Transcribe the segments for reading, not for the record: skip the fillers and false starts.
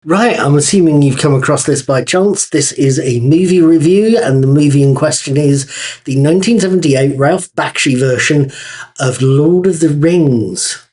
Right, I'm assuming you've come across this by chance. This is a movie review, and the movie in question is the 1978 Ralph Bakshi version of Lord of the Rings.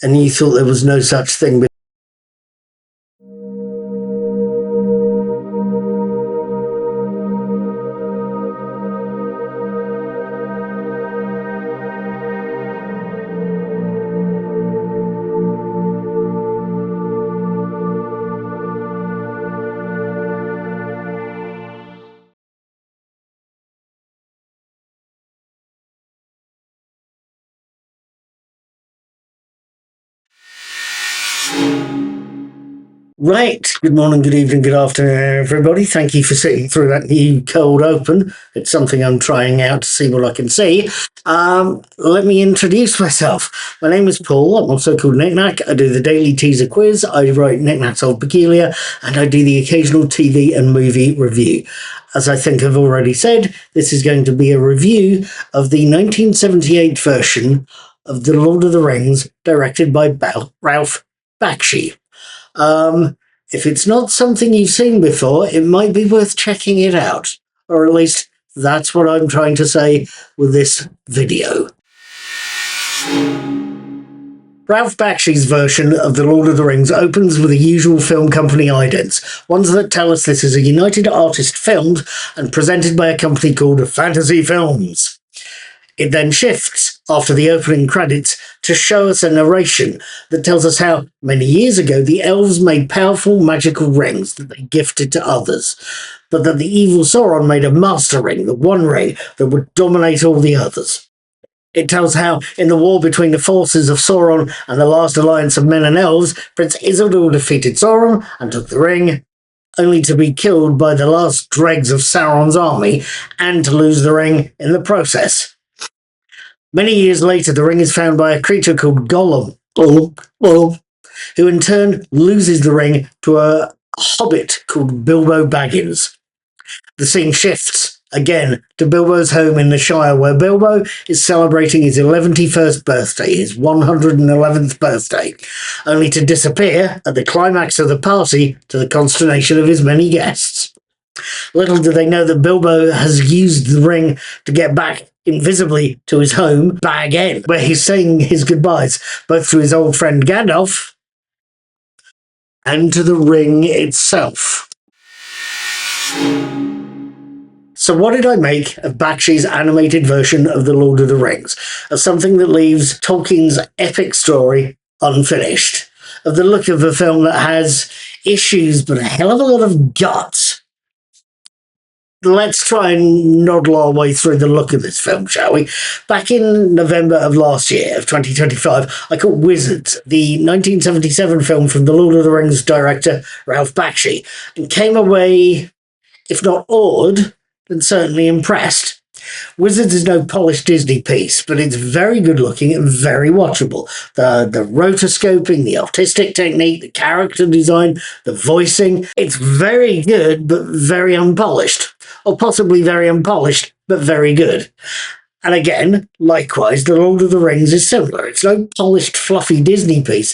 And you thought there was no such thing, but right. Good morning, good evening, good afternoon, everybody. Thank you for sitting through that new cold open. It's something I'm trying out to see what I can see. Let me introduce myself. My name is Paul. I'm also called Knickknack. I do the daily teaser quiz. I write Knickknack's Old Peculiar, and I do the occasional TV and movie review. As I think I've already said, this is going to be a review of the 1978 version of The Lord of the Rings, directed by Ralph Bakshi. If it's not something you've seen before, it might be worth checking it out. Or at least that's what I'm trying to say with this video. Ralph Bakshi's version of The Lord of the Rings opens with the usual film company idents, ones that tell us this is a United Artists filmed and presented by a company called Fantasy Films. It then shifts after the opening credits to show us a narration that tells us how, many years ago, the elves made powerful magical rings that they gifted to others, but that the evil Sauron made a master ring, the One Ring, that would dominate all the others. It tells how, in the war between the forces of Sauron and the last alliance of men and elves, Prince Isildur defeated Sauron and took the ring, only to be killed by the last dregs of Sauron's army and to lose the ring in the process. Many years later, the ring is found by a creature called Gollum, who in turn loses the ring to a hobbit called Bilbo Baggins. The scene shifts again to Bilbo's home in the Shire, where Bilbo is celebrating his 111st birthday, his 111th birthday, only to disappear at the climax of the party to the consternation of his many guests. Little do they know that Bilbo has used the ring to get back invisibly to his home, Bag End, where he's saying his goodbyes, both to his old friend Gandalf and to the ring itself. So what did I make of Bakshi's animated version of The Lord of the Rings? Of something that leaves Tolkien's epic story unfinished? Of the look of a film that has issues but a hell of a lot of guts? Let's try and noddle our way through the look of this film, shall we? Back in November of last year, of 2025, I caught Wizards, the 1977 film from The Lord of the Rings director Ralph Bakshi, and came away, if not awed, then certainly impressed. Wizards is no polished Disney piece, but it's very good looking and very watchable. The rotoscoping, the artistic technique, the character design, the voicing, it's very good but very unpolished. Or possibly very unpolished but very good. And again, likewise, The Lord of the Rings is similar. It's no polished, fluffy Disney piece,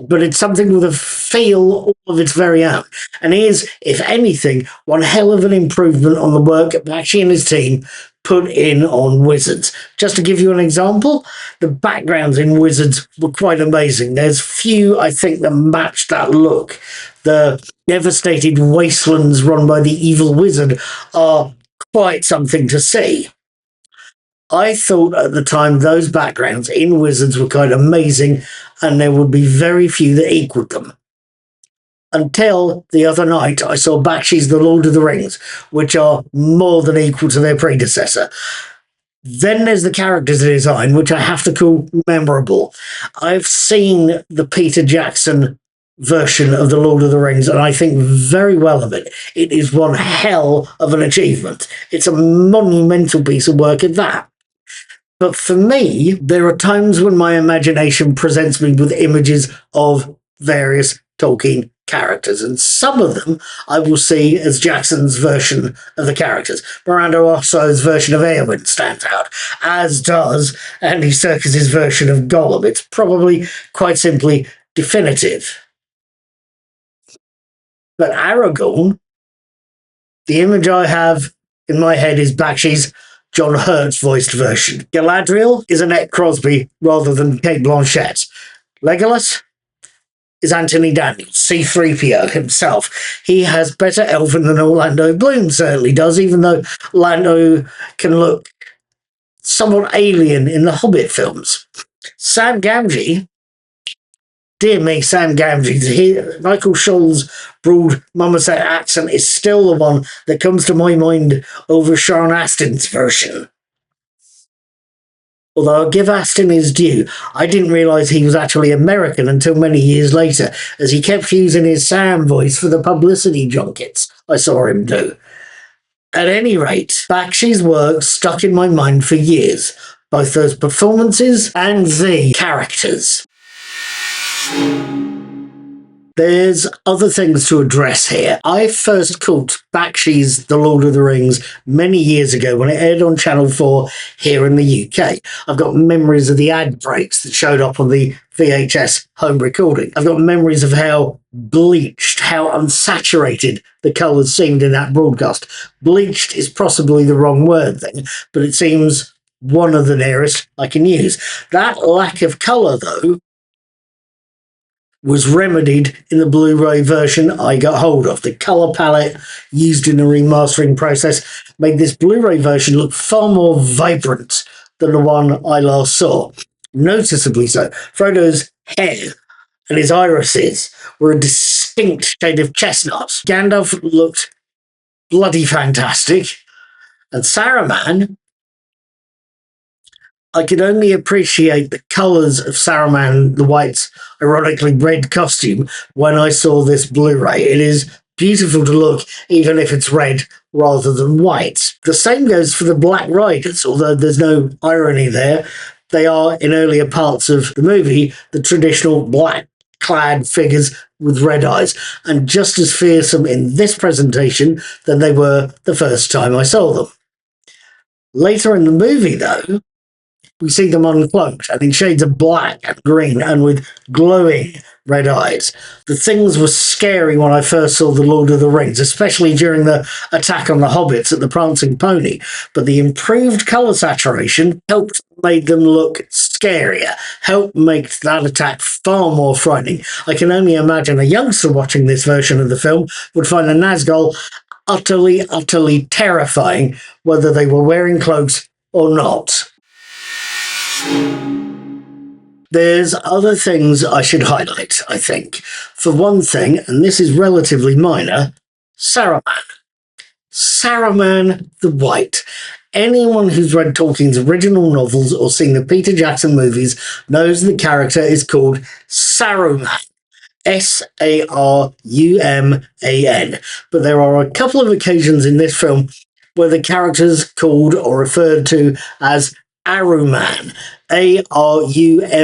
but it's something with a feel all of its very own. And is, if anything, one hell of an improvement on the work Bakshi and his team put in on Wizards. Just to give you an example, the backgrounds in Wizards were quite amazing. There's few, I think, that match that look. The devastated wastelands run by the evil wizard are quite something to see. I thought at the time those backgrounds in Wizards were quite amazing, and there would be very few that equaled them. Until the other night, I saw Bakshi's The Lord of the Rings, which are more than equal to their predecessor. Then there's the character design, which I have to call memorable. I've seen the Peter Jackson version of The Lord of the Rings, and I think very well of it. It is one hell of an achievement. It's a monumental piece of work at that. But for me, there are times when my imagination presents me with images of various Tolkien characters, and some of them I will see as Jackson's version of the characters. Miranda Osso's version of Eowyn stands out, as does Andy Serkis's version of Gollum. It's probably quite simply definitive. But Aragorn, the image I have in my head is Bakshi's John Hurt's voiced version. Galadriel is Annette Crosby rather than Kate Blanchett. Legolas is Anthony Daniels, C-3PO himself. He has better elven than Orlando Bloom certainly does, even though Lando can look somewhat alien in the Hobbit films. Sam Gamgee, dear me, Sam Gamgee, Michael Scholl's broad Mummerset accent is still the one that comes to my mind over Sean Astin's version. Although I'll give Astin his due, I didn't realise he was actually American until many years later, as he kept using his Sam voice for the publicity junkets I saw him do. At any rate, Bakshi's work stuck in my mind for years, both those performances and the characters. There's other things to address here. I first caught Bakshi's The Lord of the Rings many years ago when it aired on Channel 4 here in the UK. I've got memories of the ad breaks that showed up on the VHS home recording. I've got memories of how bleached, how unsaturated the colours seemed in that broadcast. Bleached is possibly the wrong word then, but it seems one of the nearest I can use. That lack of colour, though, was remedied in the Blu-ray version I got hold of. The colour palette used in the remastering process made this Blu-ray version look far more vibrant than the one I last saw. Noticeably so. Frodo's hair and his irises were a distinct shade of chestnut. Gandalf looked bloody fantastic. And Saruman, I could only appreciate the colours of Saruman the White's ironically red costume when I saw this Blu-ray. It is beautiful to look, even if it's red rather than white. The same goes for the Black Riders, although there's no irony there. They are, in earlier parts of the movie, the traditional black-clad figures with red eyes, and just as fearsome in this presentation than they were the first time I saw them. Later in the movie, though, we see them uncloaked and in shades of black and green and with glowing red eyes. The things were scary when I first saw The Lord of the Rings, especially during the attack on the hobbits at the Prancing Pony. But the improved colour saturation helped make them look scarier, helped make that attack far more frightening. I can only imagine a youngster watching this version of the film would find the Nazgul utterly, utterly terrifying, whether they were wearing cloaks or not. There's other things I should highlight, I think. For one thing, and this is relatively minor, Saruman. Saruman the White. Anyone who's read Tolkien's original novels or seen the Peter Jackson movies knows the character is called Saruman. Saruman. But there are a couple of occasions in this film where the character's called or referred to as Aruman. Aruman.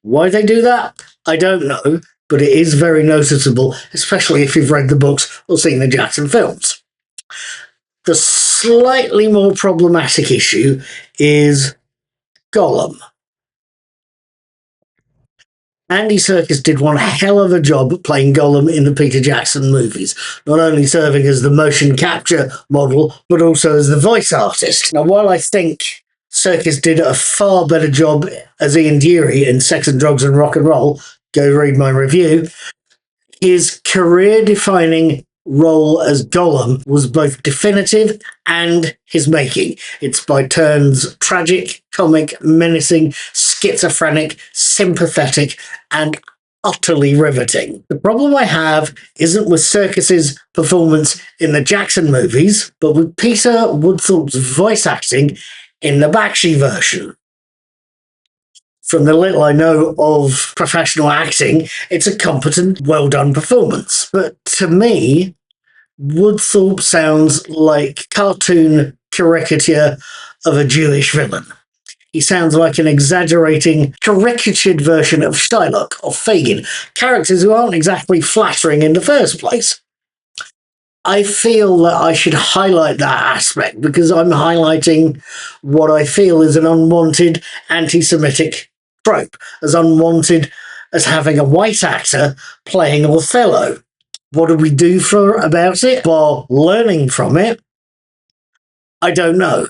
Why they do that? I don't know, but it is very noticeable, especially if you've read the books or seen the Jackson films. The slightly more problematic issue is Gollum. Andy Serkis did one hell of a job playing Gollum in the Peter Jackson movies, not only serving as the motion capture model, but also as the voice artist. Now, while I think Serkis did a far better job as Ian Dury in Sex and Drugs and Rock and Roll, go read my review, his career-defining role as Gollum was both definitive and his making. It's by turns tragic, comic, menacing, schizophrenic, sympathetic, and utterly riveting. The problem I have isn't with Serkis's performance in the Jackson movies, but with Peter Woodthorpe's voice acting in the Bakshi version. From the little I know of professional acting, it's a competent, well-done performance. But to me, Woodthorpe sounds like cartoon caricature of a Jewish villain. He sounds like an exaggerating, caricatured version of Shylock or Fagin, characters who aren't exactly flattering in the first place. I feel that I should highlight that aspect because I'm highlighting what I feel is an unwanted anti-Semitic trope, as unwanted as having a white actor playing Othello. What do we do about it while learning from it? I don't know.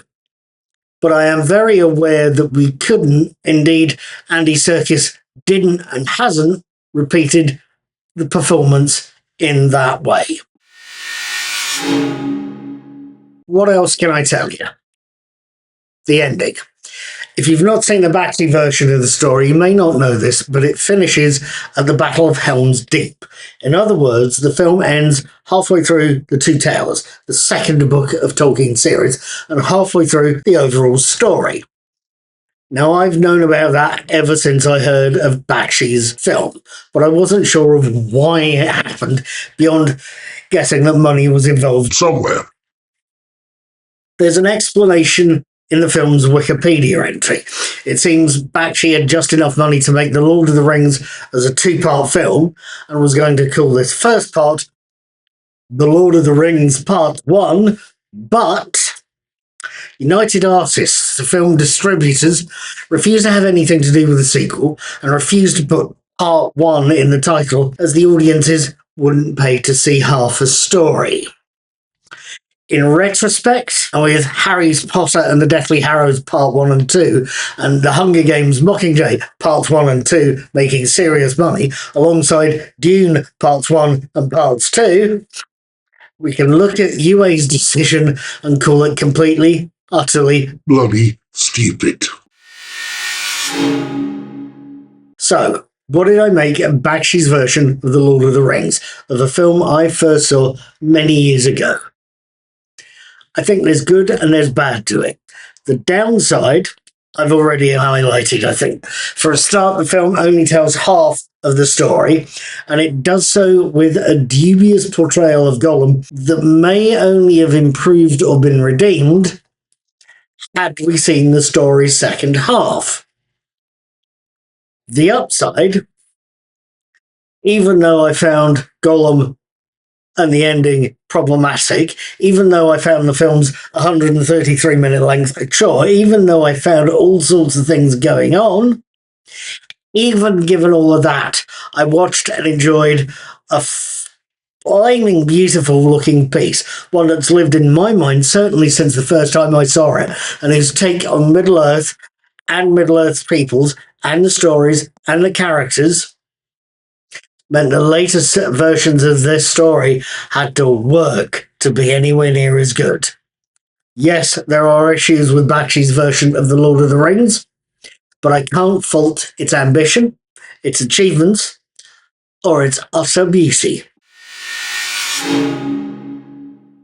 But I am very aware that we couldn't, indeed, Andy Serkis didn't and hasn't repeated the performance in that way. What else can I tell you? The ending. If you've not seen the Baxley version of the story, you may not know this, but it finishes at the Battle of Helm's Deep. In other words, the film ends halfway through The Two Towers, the second book of Tolkien's series, and halfway through the overall story. Now, I've known about that ever since I heard of Bakshi's film, but I wasn't sure of why it happened, beyond guessing that money was involved somewhere. There's an explanation in the film's Wikipedia entry. It seems Bakshi had just enough money to make The Lord of the Rings as a two-part film, and was going to call this first part The Lord of the Rings Part 1, but United Artists, the film distributors, refused to have anything to do with the sequel, and refused to put Part 1 in the title, as the audiences wouldn't pay to see half a story. In retrospect, with Harry Potter and the Deathly Hallows Part 1 and 2, and The Hunger Games Mockingjay Parts 1 and 2 making serious money, alongside Dune Parts 1 and Parts 2, we can look at UA's decision and call it completely, utterly, bloody stupid. So, what did I make of Bakshi's version of The Lord of the Rings, of a film I first saw many years ago? I think there's good and there's bad to it. The downside, I've already highlighted, I think. For a start, the film only tells half of the story, and it does so with a dubious portrayal of Gollum that may only have improved or been redeemed had we seen the story's second half. The upside, even though I found Gollum and the ending problematic, even though I found the film's 133-minute length short, even though I found all sorts of things going on, even given all of that, I watched and enjoyed a flaming beautiful looking piece, one that's lived in my mind certainly since the first time I saw it, and whose take on Middle-earth and Middle-earth's peoples and the stories and the characters meant the latest versions of this story had to work to be anywhere near as good. Yes, there are issues with Bakshi's version of The Lord of the Rings, but I can't fault its ambition, its achievements, or its utter beauty.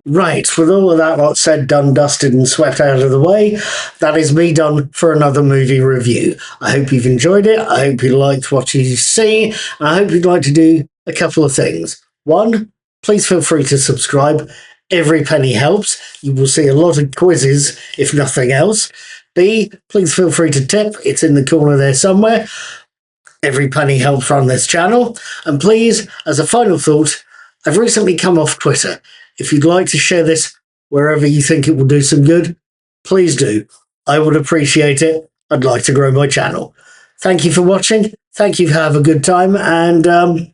Right, with all of that lot said, done, dusted, and swept out of the way, that is me done for another movie review. I hope you've enjoyed it, I hope you liked what you see, and I hope you'd like to do a couple of things. One, please feel free to subscribe. Every penny helps. You will see a lot of quizzes, if nothing else. B, please feel free to tip. It's in the corner there somewhere. Every penny helps run this channel. And please, as a final thought, I've recently come off Twitter. If you'd like to share this wherever you think it will do some good, please do. I would appreciate it. I'd like to grow my channel. Thank you for watching. Thank you for having a good time, and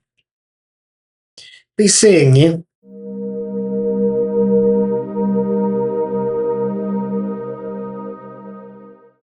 be seeing you.